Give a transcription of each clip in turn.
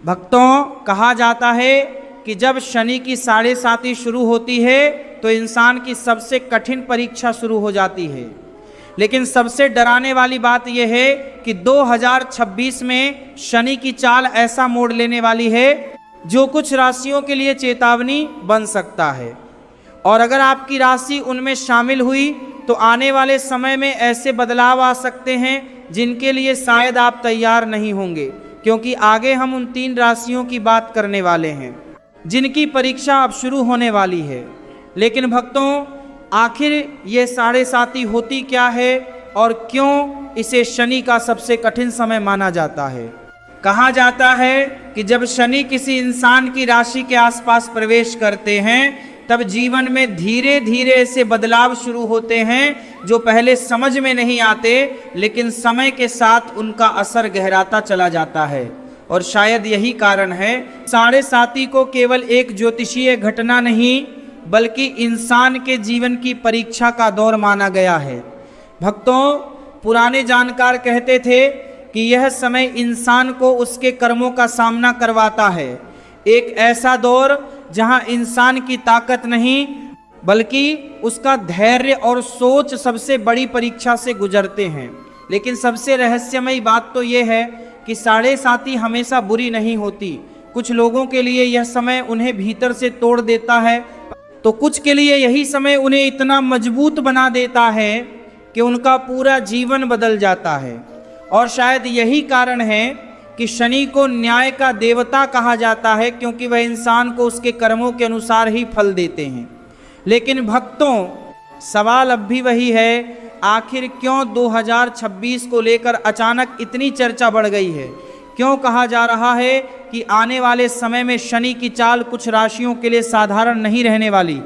भक्तों, कहा जाता है कि जब शनि की 7.5 शुरू होती है तो इंसान की सबसे कठिन परीक्षा शुरू हो जाती है। लेकिन सबसे डराने वाली बात यह है कि 2026 में शनि की चाल ऐसा मोड़ लेने वाली है जो कुछ राशियों के लिए चेतावनी बन सकता है। और अगर आपकी राशि उनमें शामिल हुई तो आने वाले समय में ऐसे बदलाव आ सकते हैं जिनके लिए शायद आप तैयार नहीं होंगे, क्योंकि आगे हम उन 3 राशियों की बात करने वाले हैं जिनकी परीक्षा अब शुरू होने वाली है। लेकिन भक्तों, आखिर ये 7.5 होती क्या है और क्यों इसे शनि का सबसे कठिन समय माना जाता है? कहा जाता है कि जब शनि किसी इंसान की राशि के आसपास प्रवेश करते हैं तब जीवन में धीरे धीरे ऐसे बदलाव शुरू होते हैं जो पहले समझ में नहीं आते, लेकिन समय के साथ उनका असर गहराता चला जाता है। और शायद यही कारण है 7.5 को केवल एक ज्योतिषीय घटना नहीं बल्कि इंसान के जीवन की परीक्षा का दौर माना गया है। भक्तों, पुराने जानकार कहते थे कि यह समय इंसान को उसके कर्मों का सामना करवाता है, एक ऐसा दौर जहां इंसान की ताकत नहीं बल्कि उसका धैर्य और सोच सबसे बड़ी परीक्षा से गुजरते हैं। लेकिन सबसे रहस्यमयी बात तो यह है कि 7.5 हमेशा बुरी नहीं होती। कुछ लोगों के लिए यह समय उन्हें भीतर से तोड़ देता है, तो कुछ के लिए यही समय उन्हें इतना मजबूत बना देता है कि उनका पूरा जीवन बदल जाता है। और शायद यही कारण है कि शनि को न्याय का देवता कहा जाता है, क्योंकि वह इंसान को उसके कर्मों के अनुसार ही फल देते हैं। लेकिन भक्तों, सवाल अब भी वही है, आखिर क्यों 2026 को लेकर अचानक इतनी चर्चा बढ़ गई है? क्यों कहा जा रहा है कि आने वाले समय में शनि की चाल कुछ राशियों के लिए साधारण नहीं रहने वाली?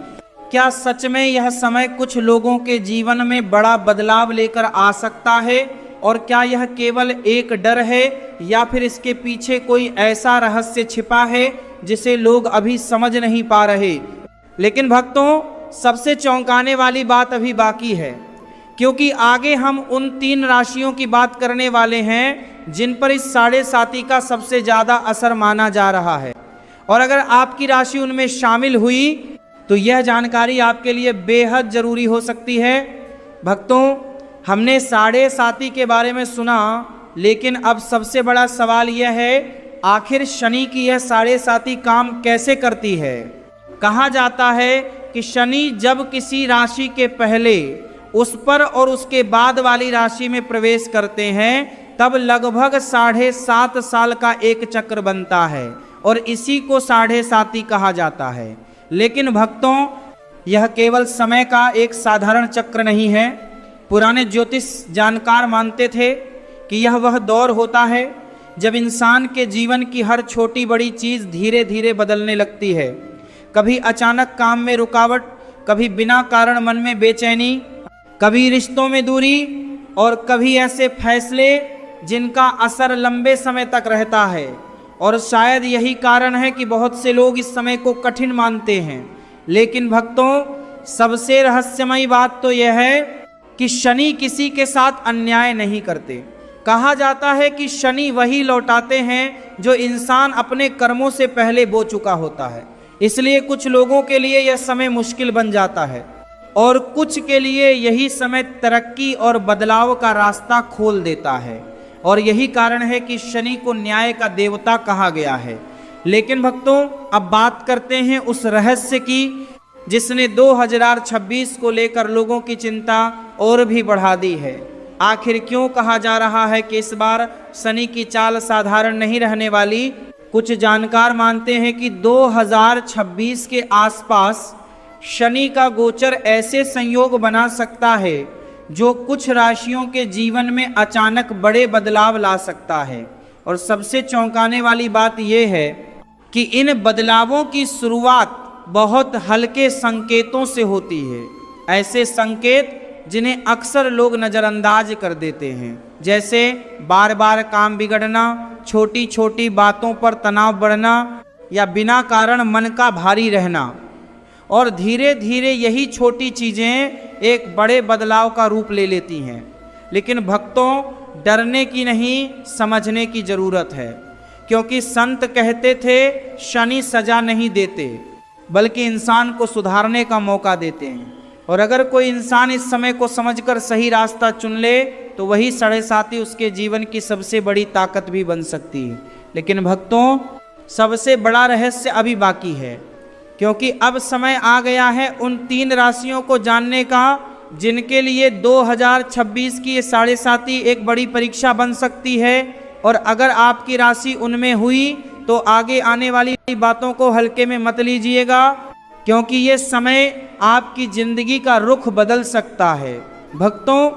क्या सच में यह समय कुछ लोगों के जीवन में बड़ा बदलाव लेकर आ सकता है? और क्या यह केवल एक डर है या फिर इसके पीछे कोई ऐसा रहस्य छिपा है जिसे लोग अभी समझ नहीं पा रहे? लेकिन भक्तों, सबसे चौंकाने वाली बात अभी बाकी है, क्योंकि आगे हम उन 3 राशियों की बात करने वाले हैं जिन पर इस 7.5 का सबसे ज़्यादा असर माना जा रहा है। और अगर आपकी राशि उनमें शामिल हुई तो यह जानकारी आपके लिए बेहद ज़रूरी हो सकती है। भक्तों, हमने 7.5 के बारे में सुना, लेकिन अब सबसे बड़ा सवाल यह है, आखिर शनि की यह 7.5 काम कैसे करती है? कहा जाता है कि शनि जब किसी राशि के पहले, उस पर और उसके बाद वाली राशि में प्रवेश करते हैं तब लगभग 7.5 साल का एक चक्र बनता है और इसी को 7.5 कहा जाता है। लेकिन भक्तों, यह केवल समय का एक साधारण चक्र नहीं है। पुराने ज्योतिष जानकार मानते थे कि यह वह दौर होता है जब इंसान के जीवन की हर छोटी बड़ी चीज़ धीरे धीरे बदलने लगती है। कभी अचानक काम में रुकावट, कभी बिना कारण मन में बेचैनी, कभी रिश्तों में दूरी और कभी ऐसे फैसले जिनका असर लंबे समय तक रहता है। और शायद यही कारण है कि बहुत से लोग इस समय को कठिन मानते हैं। लेकिन भक्तों, सबसे रहस्यमयी बात तो यह है कि शनि किसी के साथ अन्याय नहीं करते। कहा जाता है कि शनि वही लौटाते हैं जो इंसान अपने कर्मों से पहले बो चुका होता है। इसलिए कुछ लोगों के लिए यह समय मुश्किल बन जाता है और कुछ के लिए यही समय तरक्की और बदलाव का रास्ता खोल देता है। और यही कारण है कि शनि को न्याय का देवता कहा गया है। लेकिन भक्तों, अब बात करते हैं उस रहस्य की जिसने 2026 को लेकर लोगों की चिंता और भी बढ़ा दी है। आखिर क्यों कहा जा रहा है कि इस बार शनि की चाल साधारण नहीं रहने वाली? कुछ जानकार मानते हैं कि 2026 के आसपास शनि का गोचर ऐसे संयोग बना सकता है जो कुछ राशियों के जीवन में अचानक बड़े बदलाव ला सकता है। और सबसे चौंकाने वाली बात यह है कि इन बदलावों की शुरुआत बहुत हल्के संकेतों से होती है, ऐसे संकेत जिन्हें अक्सर लोग नज़रअंदाज कर देते हैं, जैसे बार बार काम बिगड़ना, छोटी छोटी बातों पर तनाव बढ़ना या बिना कारण मन का भारी रहना। और धीरे धीरे यही छोटी चीज़ें एक बड़े बदलाव का रूप ले लेती हैं। लेकिन भक्तों, डरने की नहीं, समझने की ज़रूरत है, क्योंकि संत कहते थे शनि सजा नहीं देते बल्कि इंसान को सुधारने का मौका देते हैं। और अगर कोई इंसान इस समय को समझकर सही रास्ता चुन ले तो वही 7.5 उसके जीवन की सबसे बड़ी ताकत भी बन सकती है। लेकिन भक्तों, सबसे बड़ा रहस्य अभी बाकी है, क्योंकि अब समय आ गया है उन 3 राशियों को जानने का जिनके लिए 2026 की ये 7.5 एक बड़ी परीक्षा बन सकती है। और अगर आपकी राशि उनमें हुई तो आगे आने वाली बातों को हल्के में मत लीजिएगा, क्योंकि ये समय आपकी जिंदगी का रुख बदल सकता है। भक्तों,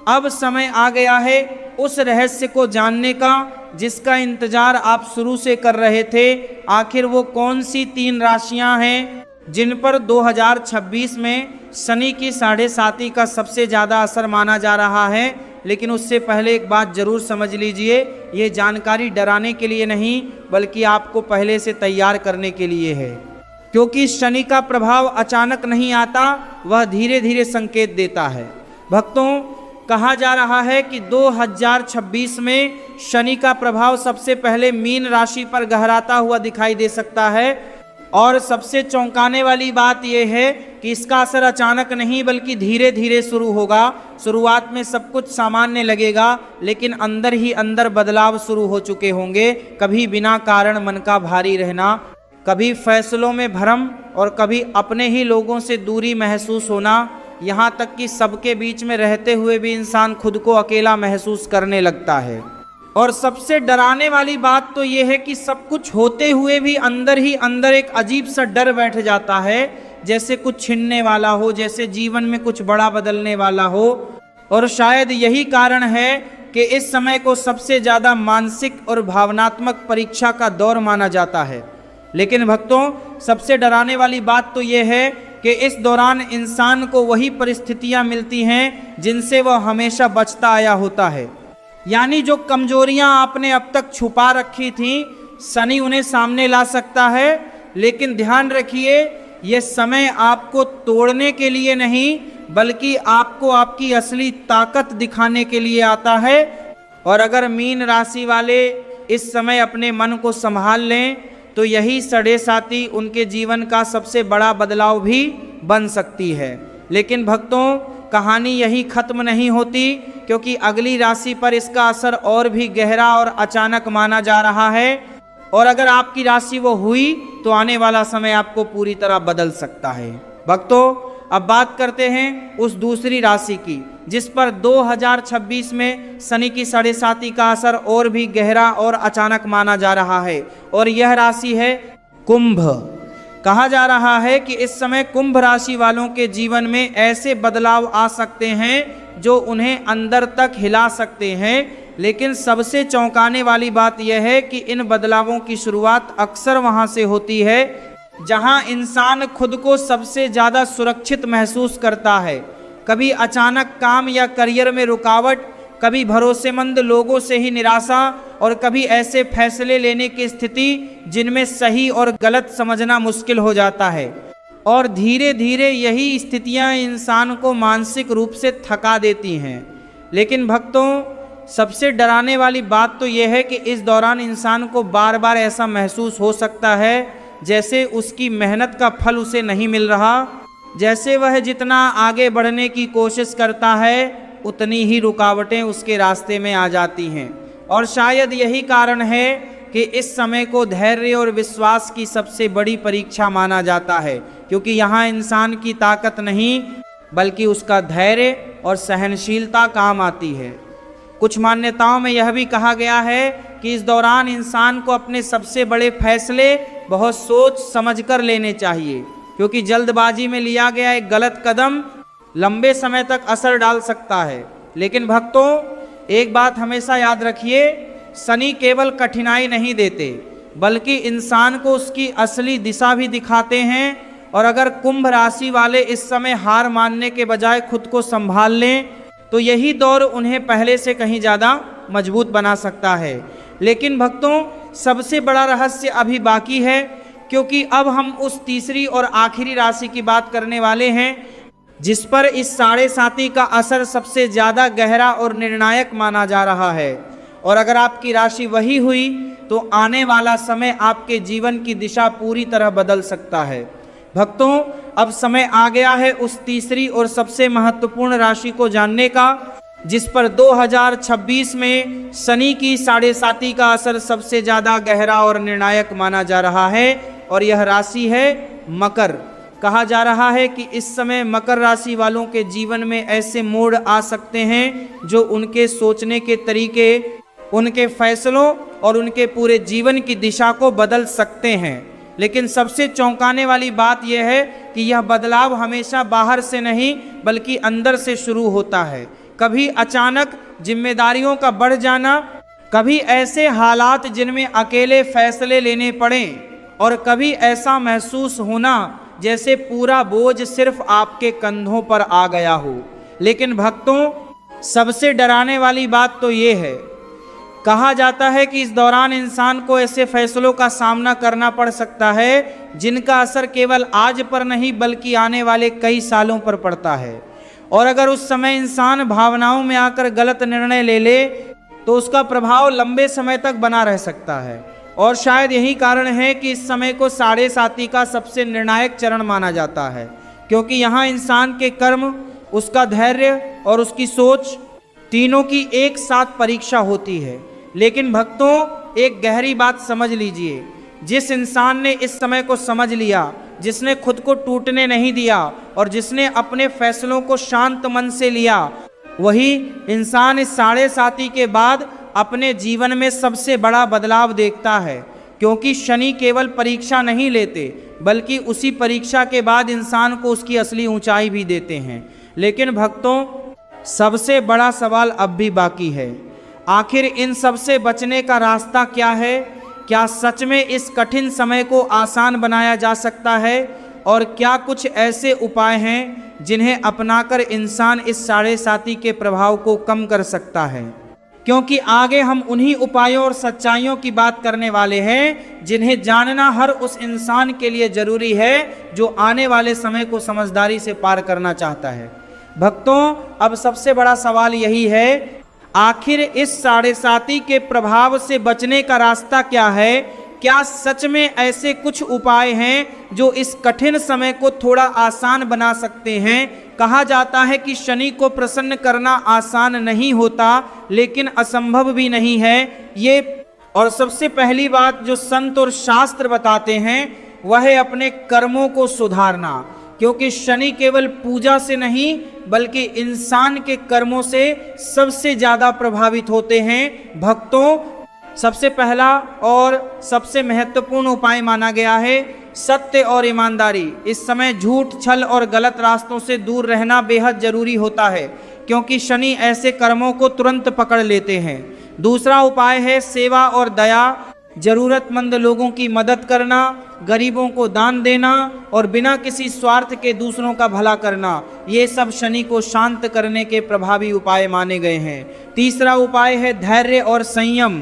अब समय आ गया है उस रहस्य को जानने का जिसका इंतजार आप शुरू से कर रहे थे। आखिर वो कौन सी 3 राशियां हैं जिन पर 2026 में शनि की 7.5 का सबसे ज़्यादा असर माना जा रहा है। लेकिन उससे पहले एक बात जरूर समझ लीजिए, ये जानकारी डराने के लिए नहीं बल्कि आपको पहले से तैयार करने के लिए है, क्योंकि शनि का प्रभाव अचानक नहीं आता, वह धीरे धीरे संकेत देता है। भक्तों, कहा जा रहा है कि 2026 में शनि का प्रभाव सबसे पहले मीन राशि पर गहराता हुआ दिखाई दे सकता है। और सबसे चौंकाने वाली बात यह है कि इसका असर अचानक नहीं बल्कि धीरे धीरे शुरू होगा। शुरुआत में सब कुछ सामान्य लगेगा, लेकिन अंदर ही अंदर बदलाव शुरू हो चुके होंगे। कभी बिना कारण मन का भारी रहना, कभी फैसलों में भ्रम और कभी अपने ही लोगों से दूरी महसूस होना, यहाँ तक कि सबके बीच में रहते हुए भी इंसान खुद को अकेला महसूस करने लगता है। और सबसे डराने वाली बात तो यह है कि सब कुछ होते हुए भी अंदर ही अंदर एक अजीब सा डर बैठ जाता है, जैसे कुछ छिनने वाला हो, जैसे जीवन में कुछ बड़ा बदलने वाला हो। और शायद यही कारण है कि इस समय को सबसे ज़्यादा मानसिक और भावनात्मक परीक्षा का दौर माना जाता है। लेकिन भक्तों, सबसे डराने वाली बात तो यह है कि इस दौरान इंसान को वही परिस्थितियां मिलती हैं जिनसे वह हमेशा बचता आया होता है। यानी जो कमजोरियां आपने अब तक छुपा रखी थीं, शनि उन्हें सामने ला सकता है। लेकिन ध्यान रखिए, ये समय आपको तोड़ने के लिए नहीं बल्कि आपको आपकी असली ताकत दिखाने के लिए आता है। और अगर मीन राशि वाले इस समय अपने मन को संभाल लें तो यही 7.5 उनके जीवन का सबसे बड़ा बदलाव भी बन सकती है। लेकिन भक्तों, कहानी यही खत्म नहीं होती, क्योंकि अगली राशि पर इसका असर और भी गहरा और अचानक माना जा रहा है। और अगर आपकी राशि वो हुई तो आने वाला समय आपको पूरी तरह बदल सकता है। भक्तों, अब बात करते हैं उस दूसरी राशि की जिस पर 2026 में शनि की 7.5 का असर और भी गहरा और अचानक माना जा रहा है। और यह राशि है कुंभ। कहा जा रहा है कि इस समय कुंभ राशि वालों के जीवन में ऐसे बदलाव आ सकते हैं जो उन्हें अंदर तक हिला सकते हैं। लेकिन सबसे चौंकाने वाली बात यह है कि इन बदलावों की शुरुआत अक्सर वहां से होती है जहां इंसान खुद को सबसे ज़्यादा सुरक्षित महसूस करता है। कभी अचानक काम या करियर में रुकावट, कभी भरोसेमंद लोगों से ही निराशा, और कभी ऐसे फैसले लेने की स्थिति जिनमें सही और गलत समझना मुश्किल हो जाता है। और धीरे धीरे यही स्थितियां इंसान को मानसिक रूप से थका देती हैं। लेकिन भक्तों, सबसे डराने वाली बात तो यह है कि इस दौरान इंसान को बार बार ऐसा महसूस हो सकता है जैसे उसकी मेहनत का फल उसे नहीं मिल रहा, जैसे वह जितना आगे बढ़ने की कोशिश करता है उतनी ही रुकावटें उसके रास्ते में आ जाती हैं। और शायद यही कारण है कि इस समय को धैर्य और विश्वास की सबसे बड़ी परीक्षा माना जाता है, क्योंकि यहाँ इंसान की ताकत नहीं बल्कि उसका धैर्य और सहनशीलता काम आती है। कुछ मान्यताओं में यह भी कहा गया है कि इस दौरान इंसान को अपने सबसे बड़े फैसले बहुत सोच समझकर लेने चाहिए, क्योंकि जल्दबाजी में लिया गया एक गलत कदम लंबे समय तक असर डाल सकता है। लेकिन भक्तों, एक बात हमेशा याद रखिए, शनि केवल कठिनाई नहीं देते बल्कि इंसान को उसकी असली दिशा भी दिखाते हैं। और अगर कुंभ राशि वाले इस समय हार मानने के बजाय खुद को संभाल लें तो यही दौर उन्हें पहले से कहीं ज़्यादा मजबूत बना सकता है। लेकिन भक्तों, सबसे बड़ा रहस्य अभी बाकी है, क्योंकि अब हम उस तीसरी और आखिरी राशि की बात करने वाले हैं जिस पर इस 7.5 का असर सबसे ज़्यादा गहरा और निर्णायक माना जा रहा है। और अगर आपकी राशि वही हुई तो आने वाला समय आपके जीवन की दिशा पूरी तरह बदल सकता है। भक्तों, अब समय आ गया है उस तीसरी और सबसे महत्वपूर्ण राशि को जानने का, जिस पर 2026 में शनि की 7.5 का असर सबसे ज़्यादा गहरा और निर्णायक माना जा रहा है, और यह राशि है मकर। कहा जा रहा है कि इस समय मकर राशि वालों के जीवन में ऐसे मोड़ आ सकते हैं जो उनके सोचने के तरीके, उनके फैसलों और उनके पूरे जीवन की दिशा को बदल सकते हैं। लेकिन सबसे चौंकाने वाली बात यह है कि यह बदलाव हमेशा बाहर से नहीं बल्कि अंदर से शुरू होता है। कभी अचानक जिम्मेदारियों का बढ़ जाना, कभी ऐसे हालात जिनमें अकेले फैसले लेने पड़े, और कभी ऐसा महसूस होना जैसे पूरा बोझ सिर्फ आपके कंधों पर आ गया हो। लेकिन भक्तों, सबसे डराने वाली बात तो ये है, कहा जाता है कि इस दौरान इंसान को ऐसे फैसलों का सामना करना पड़ सकता है जिनका असर केवल आज पर नहीं बल्कि आने वाले कई सालों पर पड़ता है। और अगर उस समय इंसान भावनाओं में आकर गलत निर्णय ले ले तो उसका प्रभाव लंबे समय तक बना रह सकता है। और शायद यही कारण है कि इस समय को 7.5 का सबसे निर्णायक चरण माना जाता है, क्योंकि यहाँ इंसान के कर्म, उसका धैर्य और उसकी सोच तीनों की एक साथ परीक्षा होती है। लेकिन भक्तों, एक गहरी बात समझ लीजिए, जिस इंसान ने इस समय को समझ लिया, जिसने खुद को टूटने नहीं दिया और जिसने अपने फैसलों को शांत मन से लिया, वही इंसान इस 7.5 के बाद अपने जीवन में सबसे बड़ा बदलाव देखता है। क्योंकि शनि केवल परीक्षा नहीं लेते बल्कि उसी परीक्षा के बाद इंसान को उसकी असली ऊंचाई भी देते हैं। लेकिन भक्तों, सबसे बड़ा सवाल अब भी बाकी है, आखिर इन सब से बचने का रास्ता क्या है? क्या सच में इस कठिन समय को आसान बनाया जा सकता है? और क्या कुछ ऐसे उपाय हैं जिन्हें अपनाकर इंसान इस 7.5 के प्रभाव को कम कर सकता है? क्योंकि आगे हम उन्हीं उपायों और सच्चाइयों की बात करने वाले हैं जिन्हें जानना हर उस इंसान के लिए जरूरी है जो आने वाले समय को समझदारी से पार करना चाहता है। भक्तों, अब सबसे बड़ा सवाल यही है, आखिर इस 7.5 के प्रभाव से बचने का रास्ता क्या है? क्या सच में ऐसे कुछ उपाय हैं जो इस कठिन समय को थोड़ा आसान बना सकते हैं? कहा जाता है कि शनि को प्रसन्न करना आसान नहीं होता लेकिन असंभव भी नहीं है ये। और सबसे पहली बात जो संत और शास्त्र बताते हैं वह है अपने कर्मों को सुधारना, क्योंकि शनि केवल पूजा से नहीं बल्कि इंसान के कर्मों से सबसे ज़्यादा प्रभावित होते हैं। भक्तों, सबसे पहला और सबसे महत्वपूर्ण उपाय माना गया है सत्य और ईमानदारी। इस समय झूठ, छल और गलत रास्तों से दूर रहना बेहद जरूरी होता है, क्योंकि शनि ऐसे कर्मों को तुरंत पकड़ लेते हैं। दूसरा उपाय है सेवा और दया, जरूरतमंद लोगों की मदद करना, गरीबों को दान देना और बिना किसी स्वार्थ के दूसरों का भला करना। ये सब शनि को शांत करने के प्रभावी उपाय माने गए हैं। तीसरा उपाय है धैर्य और संयम,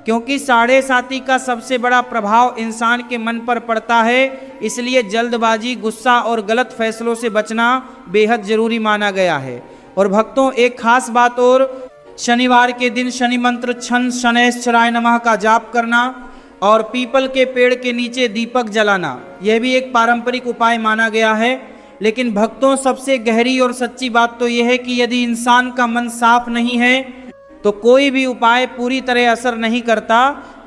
क्योंकि 7.5 का सबसे बड़ा प्रभाव इंसान के मन पर पड़ता है, इसलिए जल्दबाजी, गुस्सा और गलत फैसलों से बचना बेहद जरूरी माना गया है। और भक्तों, एक खास बात और, शनिवार के दिन शनि मंत्र छन शनैश्चराय नमः का जाप करना और पीपल के पेड़ के नीचे दीपक जलाना, यह भी एक पारंपरिक उपाय माना गया है। लेकिन भक्तों, सबसे गहरी और सच्ची बात तो यह है कि यदि इंसान का मन साफ नहीं है तो कोई भी उपाय पूरी तरह असर नहीं करता।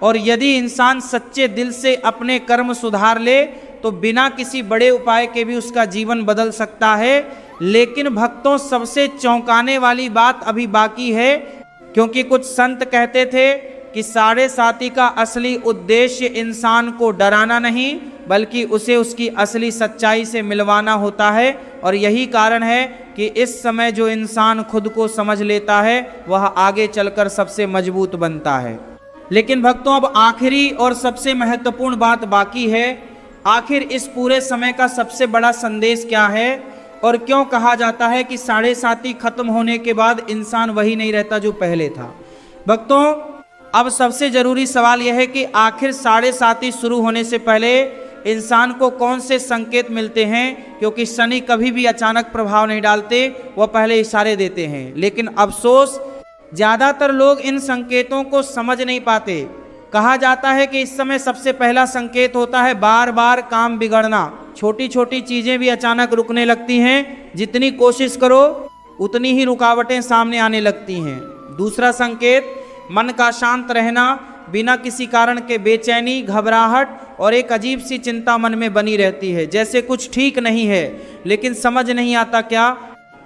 और यदि इंसान सच्चे दिल से अपने कर्म सुधार ले तो बिना किसी बड़े उपाय के भी उसका जीवन बदल सकता है। लेकिन भक्तों, सबसे चौंकाने वाली बात अभी बाकी है, क्योंकि कुछ संत कहते थे कि 7.5 का असली उद्देश्य इंसान को डराना नहीं बल्कि उसे उसकी असली सच्चाई से मिलवाना होता है। और यही कारण है कि इस समय जो इंसान खुद को समझ लेता है वह आगे चलकर सबसे मजबूत बनता है। लेकिन भक्तों, अब आखिरी और सबसे महत्वपूर्ण बात बाकी है, आखिर इस पूरे समय का सबसे बड़ा संदेश क्या है और क्यों कहा जाता है कि 7.5 खत्म होने के बाद इंसान वही नहीं रहता जो पहले था। भक्तों, अब सबसे जरूरी सवाल यह है कि आखिर 7.5 शुरू होने से पहले इंसान को कौन से संकेत मिलते हैं, क्योंकि शनि कभी भी अचानक प्रभाव नहीं डालते, वह पहले इशारे देते हैं। लेकिन अफसोस, ज़्यादातर लोग इन संकेतों को समझ नहीं पाते कहा जाता है कि इस समय सबसे पहला संकेत होता है बार बार काम बिगड़ना। छोटी छोटी चीज़ें भी अचानक रुकने लगती हैं, जितनी कोशिश करो उतनी ही रुकावटें सामने आने लगती हैं। दूसरा संकेत मन का शांत रहना, बिना किसी कारण के बेचैनी, घबराहट और एक अजीब सी चिंता मन में बनी रहती है, जैसे कुछ ठीक नहीं है लेकिन समझ नहीं आता क्या।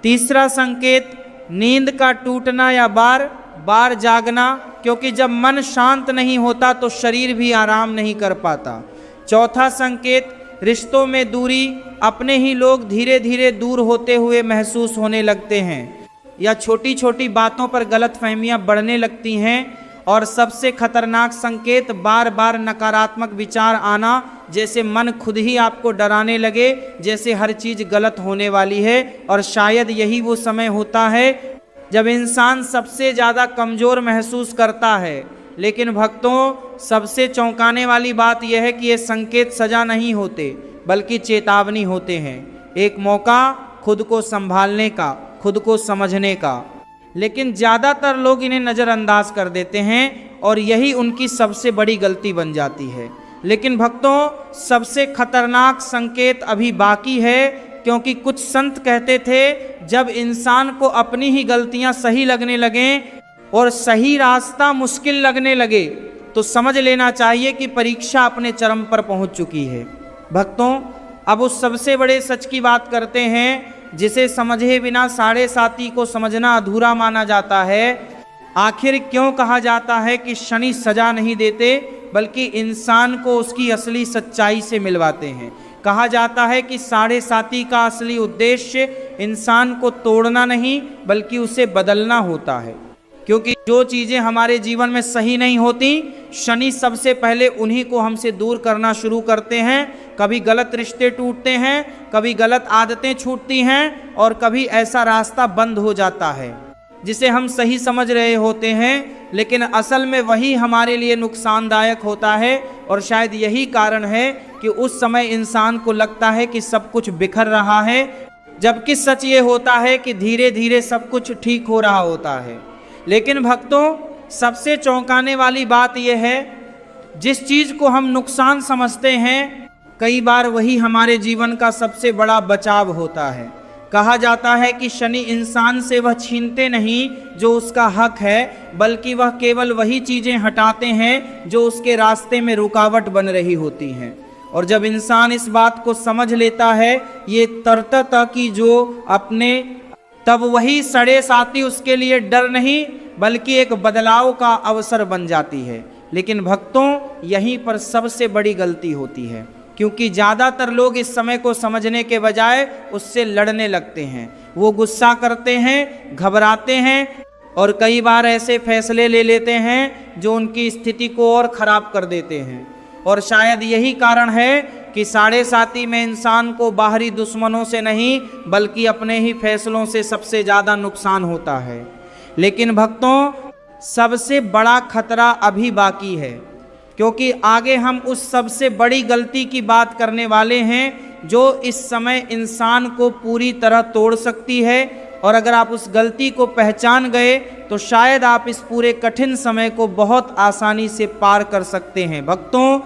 तीसरा संकेत नींद का टूटना या बार बार जागना, क्योंकि जब मन शांत नहीं होता तो शरीर भी आराम नहीं कर पाता। चौथा संकेत रिश्तों में दूरी, अपने ही लोग धीरे धीरे दूर होते हुए महसूस होने लगते हैं या छोटी छोटी बातों पर गलतफहमियां बढ़ने लगती हैं। और सबसे खतरनाक संकेत बार बार नकारात्मक विचार आना, जैसे मन खुद ही आपको डराने लगे, जैसे हर चीज़ गलत होने वाली है। और शायद यही वो समय होता है जब इंसान सबसे ज़्यादा कमज़ोर महसूस करता है। लेकिन भक्तों, सबसे चौंकाने वाली बात यह है कि ये संकेत सजा नहीं होते बल्कि चेतावनी होते हैं, एक मौका खुद को संभालने का, खुद को समझने का। लेकिन ज़्यादातर लोग इन्हें नज़रअंदाज कर देते हैं और यही उनकी सबसे बड़ी गलती बन जाती है। लेकिन भक्तों, सबसे खतरनाक संकेत अभी बाकी है, क्योंकि कुछ संत कहते थे जब इंसान को अपनी ही गलतियां सही लगने लगें और सही रास्ता मुश्किल लगने लगे तो समझ लेना चाहिए कि परीक्षा अपने चरम पर पहुंच चुकी है। भक्तों, अब उस सबसे बड़े सच की बात करते हैं जिसे समझे बिना साढ़े साती को समझना अधूरा माना जाता है। आखिर क्यों कहा जाता है कि शनि सजा नहीं देते बल्कि इंसान को उसकी असली सच्चाई से मिलवाते हैं। कहा जाता है कि साढ़े साती का असली उद्देश्य इंसान को तोड़ना नहीं बल्कि उसे बदलना होता है, क्योंकि जो चीज़ें हमारे जीवन में सही नहीं होती, शनि सबसे पहले उन्हीं को हमसे दूर करना शुरू करते हैं। कभी गलत रिश्ते टूटते हैं, कभी गलत आदतें छूटती हैं और कभी ऐसा रास्ता बंद हो जाता है जिसे हम सही समझ रहे होते हैं, लेकिन असल में वही हमारे लिए नुकसानदायक होता है। और शायद यही कारण है कि उस समय इंसान को लगता है कि सब कुछ बिखर रहा है, जबकि सच ये होता है कि धीरे धीरे सब कुछ ठीक हो रहा होता है। लेकिन भक्तों, सबसे चौंकाने वाली बात यह है, जिस चीज़ को हम नुकसान समझते हैं कई बार वही हमारे जीवन का सबसे बड़ा बचाव होता है। कहा जाता है कि शनि इंसान से वह छीनते नहीं जो उसका हक है, बल्कि वह केवल वही चीज़ें हटाते हैं जो उसके रास्ते में रुकावट बन रही होती हैं। और जब इंसान इस बात को समझ लेता है, ये तरतता की जो अपने, तब वही सड़े साथी उसके लिए डर नहीं बल्कि एक बदलाव का अवसर बन जाती है। लेकिन भक्तों, यहीं पर सबसे बड़ी गलती होती है, क्योंकि ज़्यादातर लोग इस समय को समझने के बजाय उससे लड़ने लगते हैं। वो गुस्सा करते हैं, घबराते हैं और कई बार ऐसे फैसले ले लेते हैं जो उनकी स्थिति को और ख़राब कर देते हैं। और शायद यही कारण है कि साढ़े साती में इंसान को बाहरी दुश्मनों से नहीं बल्कि अपने ही फैसलों से सबसे ज़्यादा नुकसान होता है। लेकिन भक्तों, सबसे बड़ा खतरा अभी बाकी है, क्योंकि आगे हम उस सबसे बड़ी गलती की बात करने वाले हैं जो इस समय इंसान को पूरी तरह तोड़ सकती है। और अगर आप उस गलती को पहचान गए तो शायद आप इस पूरे कठिन समय को बहुत आसानी से पार कर सकते हैं। भक्तों,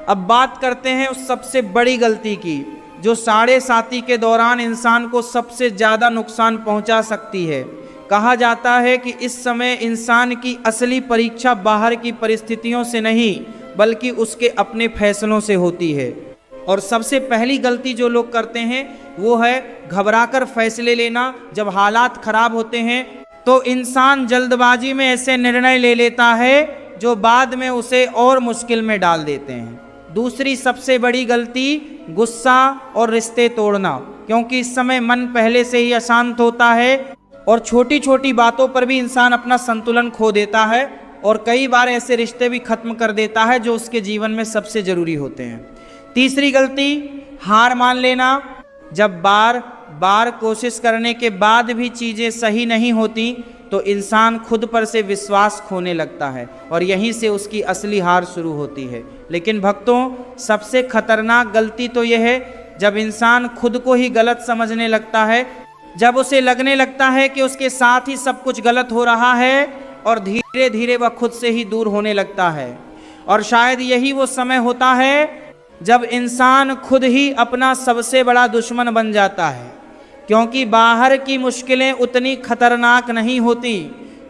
अब बात करते हैं उस सबसे बड़ी गलती की जो साढ़े साती के दौरान इंसान को सबसे ज़्यादा नुकसान पहुंचा सकती है। कहा जाता है कि इस समय इंसान की असली परीक्षा बाहर की परिस्थितियों से नहीं बल्कि उसके अपने फैसलों से होती है। और सबसे पहली गलती जो लोग करते हैं वो है घबराकर फैसले लेना। जब हालात खराब होते हैं तो इंसान जल्दबाजी में ऐसे निर्णय ले लेता है जो बाद में उसे और मुश्किल में डाल देते हैं। दूसरी सबसे बड़ी गलती गुस्सा और रिश्ते तोड़ना, क्योंकि इस समय मन पहले से ही अशांत होता है और छोटी छोटी बातों पर भी इंसान अपना संतुलन खो देता है और कई बार ऐसे रिश्ते भी खत्म कर देता है जो उसके जीवन में सबसे ज़रूरी होते हैं। तीसरी गलती हार मान लेना। जब बार बार कोशिश करने के बाद भी चीज़ें सही नहीं होती तो इंसान खुद पर से विश्वास खोने लगता है और यहीं से उसकी असली हार शुरू होती है। लेकिन भक्तों, सबसे खतरनाक गलती तो यह है जब इंसान खुद को ही गलत समझने लगता है, जब उसे लगने लगता है कि उसके साथ ही सब कुछ गलत हो रहा है और धीरे धीरे वह खुद से ही दूर होने लगता है। और शायद यही वो समय होता है जब इंसान खुद ही अपना सबसे बड़ा दुश्मन बन जाता है, क्योंकि बाहर की मुश्किलें उतनी खतरनाक नहीं होती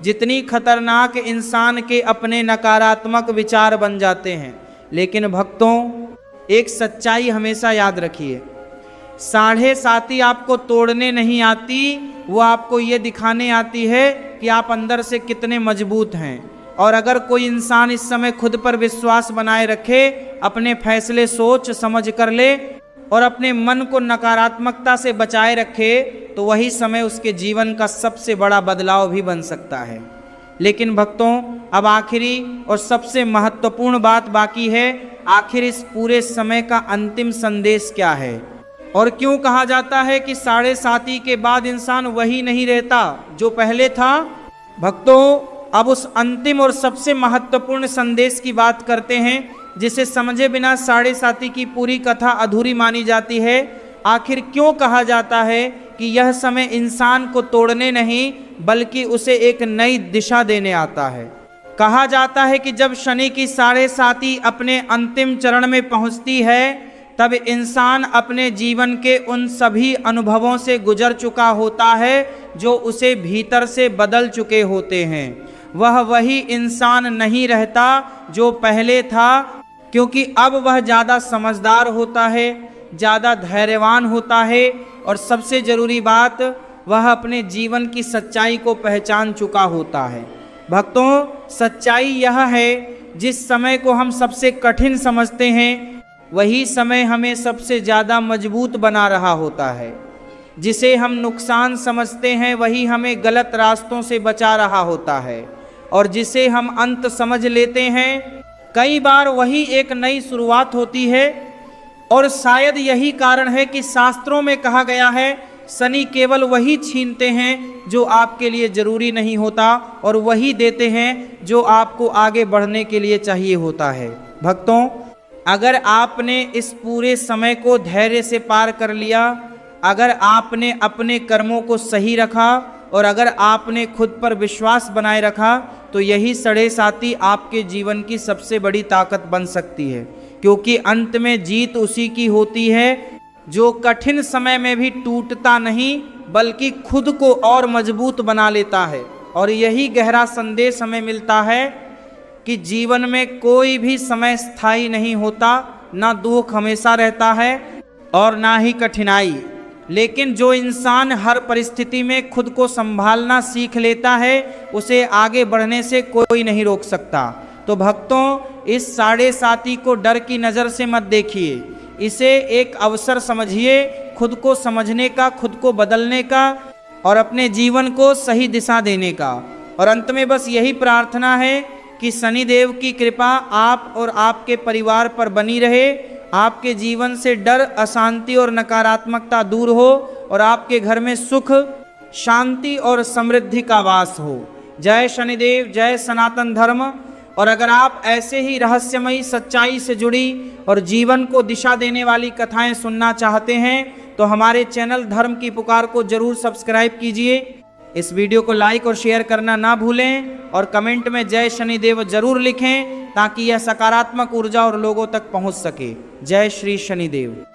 जितनी खतरनाक इंसान के अपने नकारात्मक विचार बन जाते हैं। लेकिन भक्तों, एक सच्चाई हमेशा याद रखिए, 7.5 आपको तोड़ने नहीं आती, वो आपको ये दिखाने आती है कि आप अंदर से कितने मजबूत हैं। और अगर कोई इंसान इस समय खुद पर विश्वास बनाए रखे, अपने फैसले सोच समझ कर ले और अपने मन को नकारात्मकता से बचाए रखे, तो वही समय उसके जीवन का सबसे बड़ा बदलाव भी बन सकता है। लेकिन भक्तों, अब आखिरी और सबसे महत्वपूर्ण बात बाकी है। आखिर इस पूरे समय का अंतिम संदेश क्या है और क्यों कहा जाता है कि 7.5 के बाद इंसान वही नहीं रहता जो पहले था? भक्तों, अब उस अंतिम और सबसे महत्वपूर्ण संदेश की बात करते हैं, जिसे समझे बिना 7.5 की पूरी कथा अधूरी मानी जाती है। आखिर क्यों कहा जाता है कि यह समय इंसान को तोड़ने नहीं बल्कि उसे एक नई दिशा देने आता है? कहा जाता है कि जब शनि की 7.5 अपने अंतिम चरण में पहुंचती है, तब इंसान अपने जीवन के उन सभी अनुभवों से गुजर चुका होता है जो उसे भीतर से बदल चुके होते हैं। वह वही इंसान नहीं रहता जो पहले था, क्योंकि अब वह ज़्यादा समझदार होता है, ज़्यादा धैर्यवान होता है और सबसे ज़रूरी बात, वह अपने जीवन की सच्चाई को पहचान चुका होता है। भक्तों, सच्चाई यह है, जिस समय को हम सबसे कठिन समझते हैं, वही समय हमें सबसे ज़्यादा मजबूत बना रहा होता है। जिसे हम नुकसान समझते हैं, वही हमें गलत रास्तों से बचा रहा होता है, और जिसे हम अंत समझ लेते हैं, कई बार वही एक नई शुरुआत होती है। और शायद यही कारण है कि शास्त्रों में कहा गया है, शनि केवल वही छीनते हैं जो आपके लिए जरूरी नहीं होता, और वही देते हैं जो आपको आगे बढ़ने के लिए चाहिए होता है। भक्तों, अगर आपने इस पूरे समय को धैर्य से पार कर लिया, अगर आपने अपने कर्मों को सही रखा और अगर आपने खुद पर विश्वास बनाए रखा, तो यही 7.5 आपके जीवन की सबसे बड़ी ताकत बन सकती है। क्योंकि अंत में जीत उसी की होती है जो कठिन समय में भी टूटता नहीं बल्कि खुद को और मजबूत बना लेता है। और यही गहरा संदेश हमें मिलता है कि जीवन में कोई भी समय स्थायी नहीं होता, ना दुख हमेशा रहता है और ना ही कठिनाई। लेकिन जो इंसान हर परिस्थिति में खुद को संभालना सीख लेता है, उसे आगे बढ़ने से कोई नहीं रोक सकता। तो भक्तों, इस 7.5 को डर की नज़र से मत देखिए, इसे एक अवसर समझिए, खुद को समझने का, खुद को बदलने का और अपने जीवन को सही दिशा देने का। और अंत में बस यही प्रार्थना है कि शनिदेव की कृपा आप और आपके परिवार पर बनी रहे, आपके जीवन से डर, अशांति और नकारात्मकता दूर हो और आपके घर में सुख, शांति और समृद्धि का वास हो। जय शनिदेव, जय सनातन धर्म। और अगर आप ऐसे ही रहस्यमयी सच्चाई से जुड़ी और जीवन को दिशा देने वाली कथाएं सुनना चाहते हैं, तो हमारे चैनल धर्म की पुकार को जरूर सब्सक्राइब कीजिए। इस वीडियो को लाइक और शेयर करना ना भूलें और कमेंट में जय शनिदेव जरूर लिखें, ताकि यह सकारात्मक ऊर्जा और लोगों तक पहुंच सके। जय श्री शनिदेव।